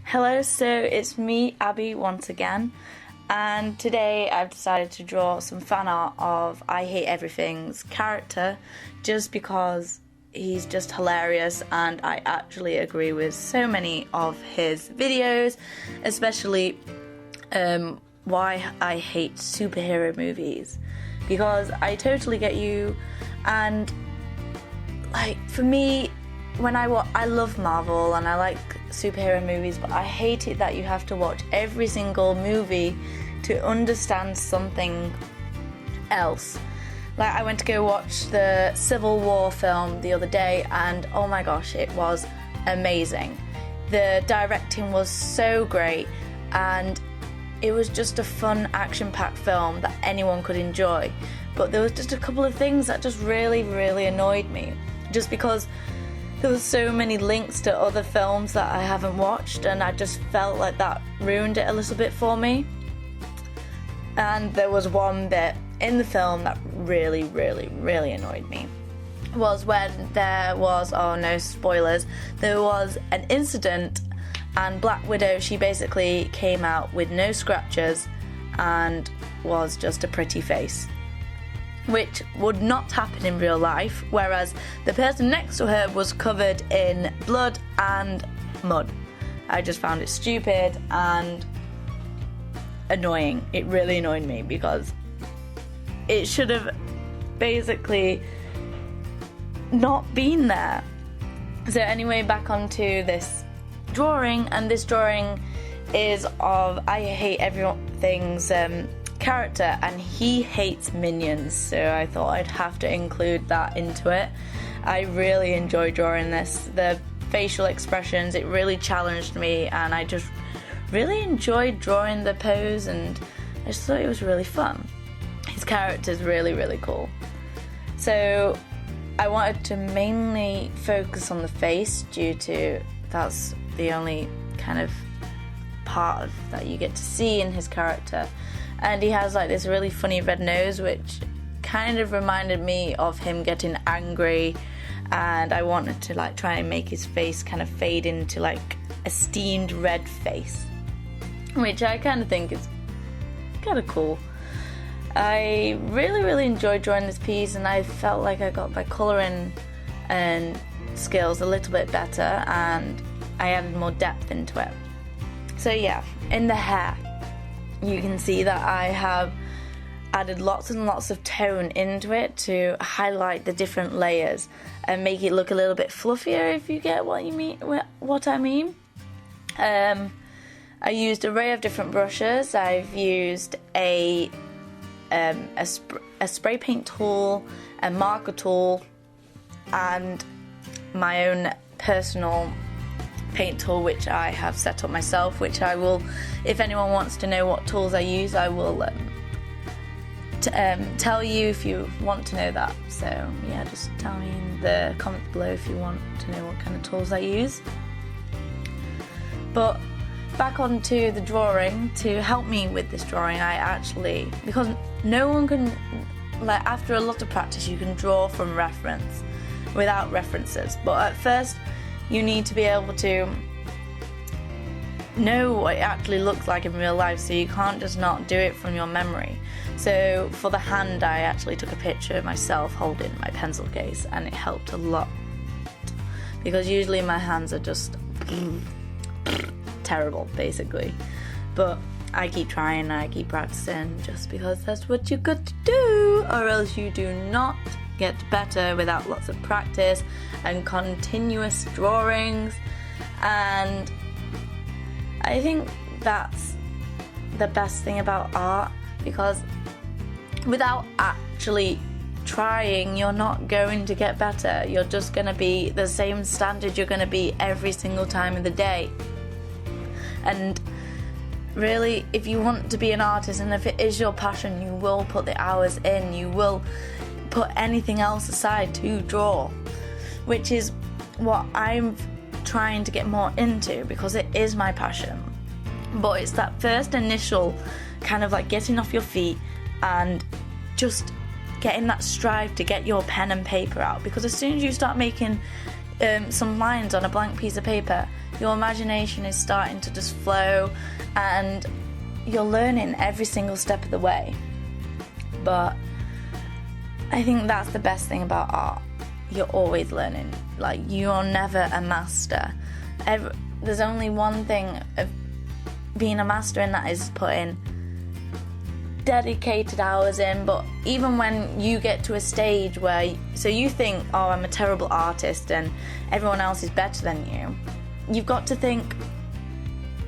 Hello, so it's me, Abby, once again, and today I've decided to draw some fan art of I Hate Everything's character just because he's just hilarious and I actually agree with so many of his videos, especially why I hate superhero movies, because I totally get you. And like, for me, when I love Marvel and I like superhero movies, but I hate it that you have to watch every single movie to understand something else. Like, I went to go watch the Civil War film the other day and oh my gosh, it was amazing. The directing was so great and it was just a fun, action-packed film that anyone could enjoy. But there was just a couple of things that just really annoyed me, just because there was so many links to other films that I haven't watched, and I just felt like that ruined it a little bit for me. And there was one bit in the film that really annoyed me. Was when there was, oh no spoilers, there was an incident and Black Widow, she basically came out with no scratches and was just a pretty face, which would not happen in real life, whereas the person next to her was covered in blood and mud. I just found it stupid and annoying. It really annoyed me because it should have basically not been there. So anyway, back onto this drawing, and this drawing is of I Hate Everything's character, and he hates minions, so I thought I'd have to include that into it. I really enjoyed drawing this. The facial expressions, it really challenged me, and I just really enjoyed drawing the pose, and I just thought it was really fun. His character's really cool. So I wanted to mainly focus on the face due to that's the only kind of part of that you get to see in his character. And he has like this really funny red nose, which kind of reminded me of him getting angry, and I wanted to like try and make his face kind of fade into like a steamed red face, which I kind of think is kind of cool. I really enjoyed drawing this piece, and I felt like I got my colouring and skills a little bit better and I added more depth into it. So yeah, in the hair, you can see that I have added lots and lots of tone into it to highlight the different layers and make it look a little bit fluffier, if you get what I mean. I used an array of different brushes. I've used a spray paint tool, a marker tool, and my own personal paint tool, which I have set up myself, which I will, if anyone wants to know what tools I use, I will tell you if you want to know that. So yeah, just tell me in the comments below if you want to know what kind of tools I use. But back onto the drawing. To help me with this drawing, I actually, because no one can, like, after a lot of practice you can draw from reference without references, but at first you need to be able to know what it actually looks like in real life, so you can't just not do it from your memory. So for the hand, I actually took a picture of myself holding my pencil case, and it helped a lot, because usually my hands are just terrible basically. But I keep trying, I keep practicing, just because that's what you got to do, or else you do not get better without lots of practice and continuous drawings. And I think that's the best thing about art, because without actually trying, you're not going to get better. You're just going to be the same standard you're going to be every single time of the day. And really, if you want to be an artist, and if it is your passion, you will put the hours in, you will put anything else aside to draw, which is what I'm trying to get more into, because it is my passion. But it's that first initial kind of like getting off your feet and just getting that strive to get your pen and paper out, because as soon as you start making some lines on a blank piece of paper, your imagination is starting to just flow, and you're learning every single step of the way. But I think that's the best thing about art. You're always learning. Like, you're never a master. There's only one thing of being a master, and that is putting dedicated hours in. But even when you get to a stage where, so you think, oh, I'm a terrible artist and everyone else is better than you, you've got to think,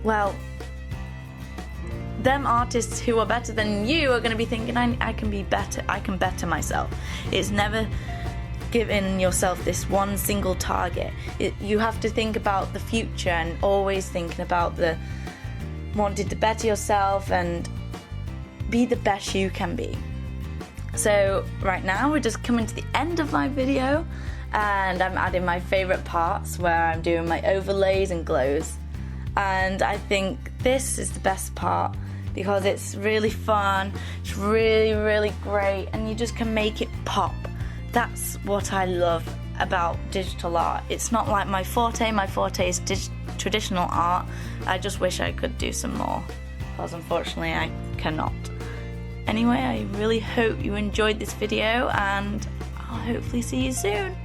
well, them artists who are better than you are going to be thinking, I can be better, I can better myself. It's never giving yourself this one single target. You have to think about the future, and always thinking about wanting to better yourself and be the best you can be. So right now we're just coming to the end of my video, and I'm adding my favourite parts where I'm doing my overlays and glows. And I think this is the best part because it's really fun, it's really, really great, and you just can make it pop. That's what I love about digital art. It's not like my forte is traditional art. I just wish I could do some more, because unfortunately I cannot. Anyway, I really hope you enjoyed this video, and I'll hopefully see you soon.